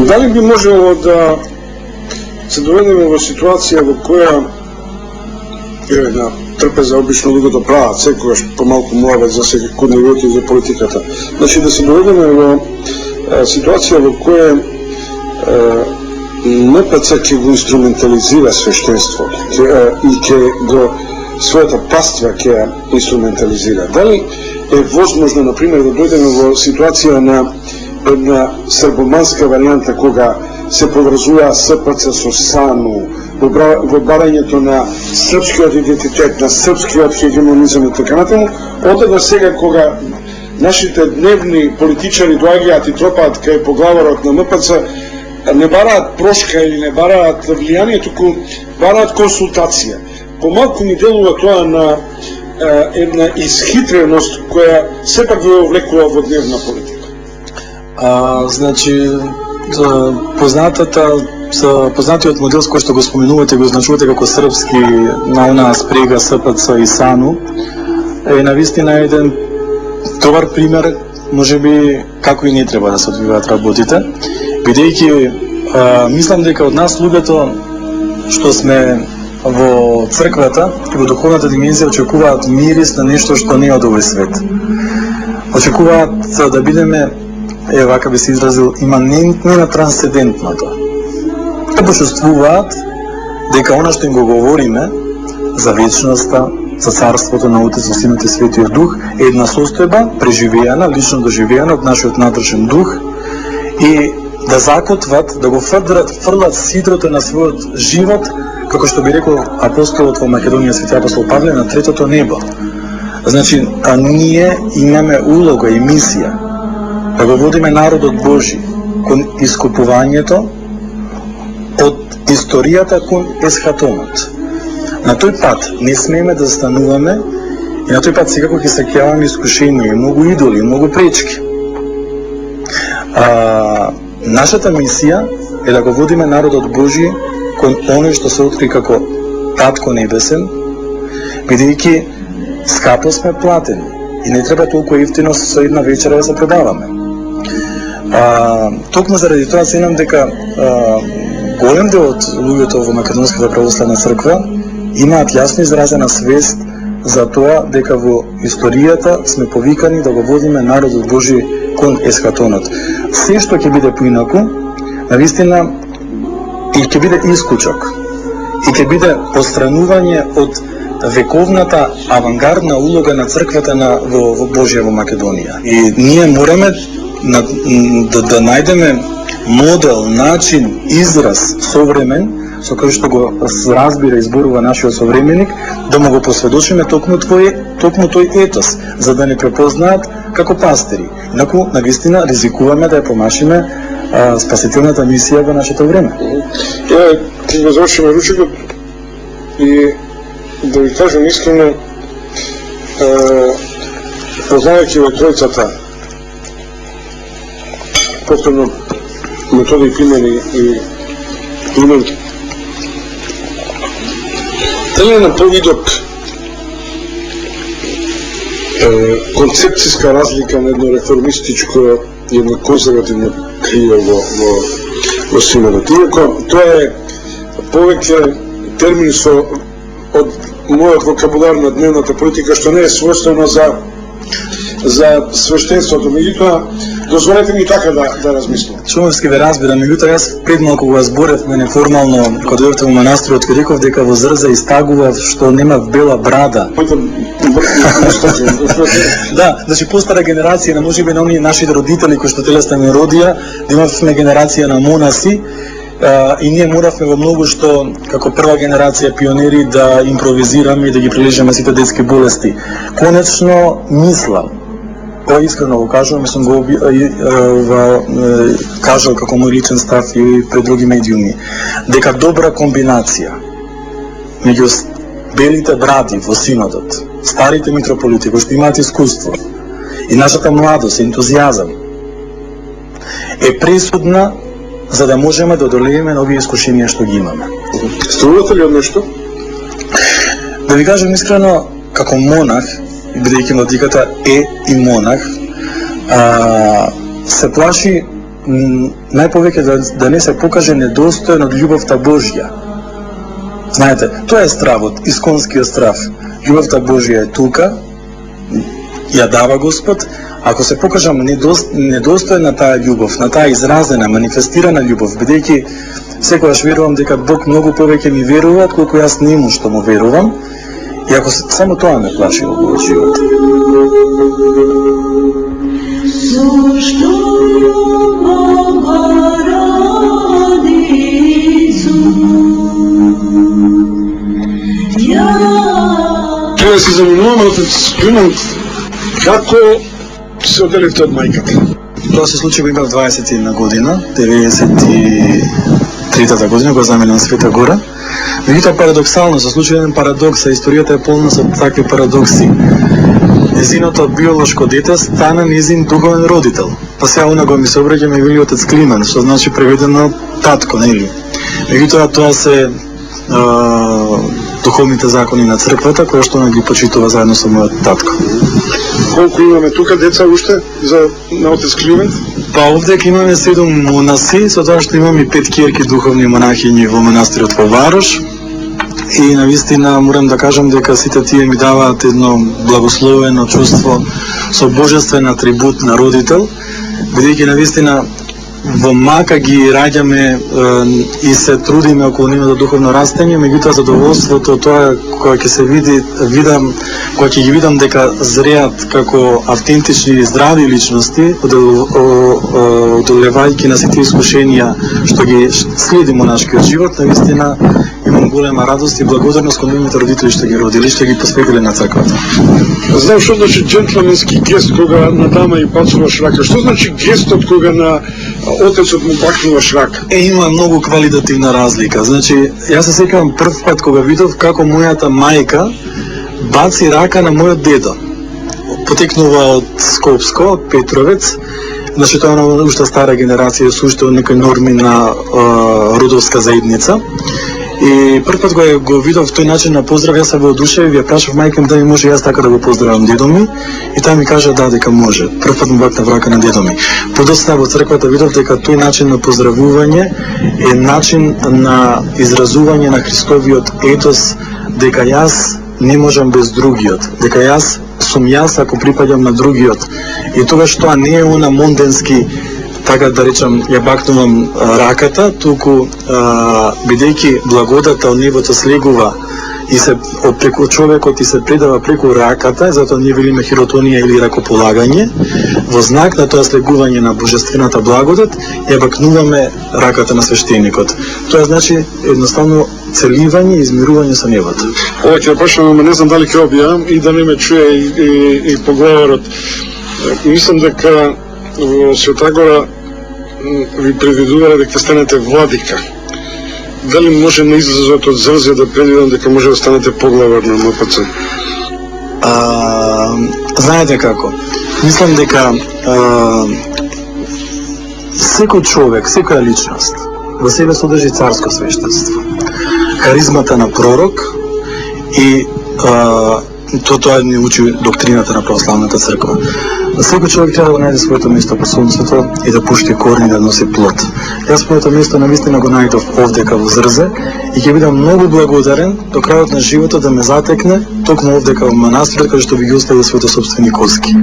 Дали би можело да се доведеме во ситуација во која на трпеза обично луѓето прават секогаш помалку муавет за секојдневиот и за политиката. Значи да се доведеме во ситуација во која МПЦ ќе го инструментализира свештенство и ќе го својата паства ќе инструментализира. Дали е возможно, например, да дојдеме во ситуација на една србоманска варијанта кога се поврзува СПЦ со САНУ, во барањето на српскиот идентитет, на српскиот хегемонизам и така натаму, одеда сега кога нашите дневни политичари доаѓаат и тропаат кај поглаварот на МПЦ, не бараат прошка или не бараат влијание, туку бараат консултација. Помалку ми делува тоа на една исхитреност која сепак го влекува во дневна политика. Значи, познатиот модел кој што го споменувате, го значувате како српски на онаа спрега СПЦ и САНУ, е навистина еден добар пример, можеби како и не треба да се одвиваат работите, бидејќи мислам дека од нас луѓето што сме во црквата и во духовната димензија очекуваат мирис на нешто што не е од овој свет. Очекуваат да бидеме, вака би се изразил, иманентни на трансцендентното. Те почувствуваат дека она што им го говориме за вечноста, за царството на Отецот, Синот и Светиот Дух е една состојба преживеана, лично доживеана од нашиот внатрешен дух и да закотват, да го фрлат сидрото на својот живот, како што би рекол апостолот во Македонија Свети апостол Павле, на третото небо. Значи, ние имаме улога и мисија да го водиме народот Божи кон искупувањето од историјата кон есхатонот. На тој пат не смееме да застануваме и на тој пат секако ќе се кјаваме искушенија, многу идоли, многу пречки. Нашата мисија е да го водиме народот Божи кон оној што се откри како Татко Небесен, бидејќи скапо сме платени и не треба толку ефтино со една вечера да се продаваме. Токму заради тоа ценам дека голем дел од луѓето во Македонската православна црква имаат јасно изразена свест за тоа дека во историјата сме повикани да го водиме народот Божи кон есхатонот. Се што ќе биде поинаку, навистина и ќе биде исклучок и ќе биде постранување од вековната авангардна улога на црквата во Божја во Македонија. И ние мораме да најдеме модел, начин, израз современ со кој што го разбира и зборува нашиот современик, да му го посведочиме токму тој етос, за да не препознаат како пастири. Инаку, навистина, ризикуваме да ја помашиме спасителната мисија во нашето време. Ќе го завршиме ручекот и да ви кажем искрено, познајќи во тројцата, посебно методи и примени и елементи, дали е на повидок концепцијска разлика на едно реформистичко и едно конзервативно крие во синодот. Иако тоа е повеќе термин од мојот вокабулар на дневната политика, што не е својствено за свештенството. Меѓутоа, дозволете ми така да размислам. Шумовски ве разбирам, меѓутоа јас пред малку го зборевме неформално кога дојдовте во манастирот, кој реков дека во Зрза истагував што нема бела брада. Да, значи постара генерација, на можеби на оние нашите родители кои што телесна ме родија, да имавме генерација на монаси, и ние моравме во многу што како прва генерација пионери да импровизираме и да ги прилежаме сите детски болести. Конечно мислам, ова искрено го кажувам, сум го кажал како мој личен став и пред други медиуми, дека добра комбинација меѓу белите бради во синодот, старите митрополити кои што имаат искуство и нашата младост, ентузијазам е пресудна за да можеме да одолееме на овие искушенија што ги имаме. Струвате ли од нешто? Да ви кажем искрено, како монах, бидејќи младиката е и монах, се плаши најповеќе да не се покаже недостоен од љубовта Божја. Знаете, тоа е стравот, исконскиот страв. Љубовта Божја е тука, ја дава Господ. Ако се покажам недостоен на таа љубов, на таа изразена, манифестирана љубов, бидејќи секогаш верувам дека Бог многу повеќе ми верува отколку јас нему што му верувам, и ако само тоа ме плаши во мојот живот. Треба се занимаваме отец Климент, како се оделивте од мајката? Тоа се случи кога имав 21 година, 93-та година, кога замина на Света Гора. Меѓутоа парадоксално се случи еден парадокс, а историјата е полна со такви парадокси. Незиното биолошко дете стана незин духовен родител. Па сега унаго ми се обраќа ми вели отец Климент, што значи преведено татко, нели? Меѓутоа тоа се духовните закони на црквата, која што не ги почитува заедно со мојот татко. Колку имаме тука деца уште на отец Климент? Па овде имаме 7 монаси, со тоа што имаме 5 ќерки духовни монахињи во манастирот во Варош. И навистина морам да кажам дека сите тие ми даваат едно благословено чувство со божествен атрибут на родител, бидејќи навистина во мака ги раѓаме и се трудиме околу нивното духовно растење, меѓутоа задоволството тоа кога ќе се видам, кога ќе ги видам дека зреат како автентични и здрави личности, одолевајќи на сите искушенија што ги следи монашкиот живот, навистина имам голема радост и благодарност кон нивните родители што ги родили, што ги посветиле на црквата. Знам што значи джентлменски гест кога на дама и пацуваш рака. Што значи гестот кога на отецот му бакнуваш рака? Има многу квалитативна разлика. Значи, јас се сеќавам прв пат кога видов како мојата мајка баци рака на мојот дедо. Потекнува од Скопско, од Петровец. Значи, тоа е уште стара генерација, со уште некои норми на родовска заедница. И прв пат го видов тој начин на поздрав, јас се воодушевив, ја прашав мајка ми да ми може јас така да го поздравам дедо ми, и таа ми кажа да, дека може. Прв пат му бакнав рака на дедо ми. Подоцна во црквата видов дека тој начин на поздравување е начин на изразување на Христовиот етос, дека јас не можам без другиот, дека јас сум јас ако припаѓам на другиот. И тогаш тоа не е она монденски, така да речам, ја бакнувам раката, туку бидејќи благодата од небото слегува и се преку човекот и се предава преку раката, затоа ние велиме хиротонија или ракополагање, во знак на тоа слегување на божествената благодат, ја бакнуваме раката на свештеникот. Тоа значи едноставно целивање и измирување со небото. Ова ќе прашам, ама не знам дали ќе објавам и да не ме чуе и поговорот. Мислам дека во Света Гора ви предвидувале дека станете владика. Дали може на изразот од Зрзја да предвидам дека може да станете поглавар на МПЦ? Знаете како? Мислам дека секој човек, секоја личност во себе содржи царско свештенство, харизмата на пророк и тоа ни учи доктрината на православната црква. Секој човек треба да најде своето место по сонцето и да пушти корни да носи плод. Јас моето место навистина го најдов овдека во Зрзе и ќе бидам многу благодарен до крајот на животот да ме затекне токму овдека во манастирот, каде што би ги оставил своите собствени коски.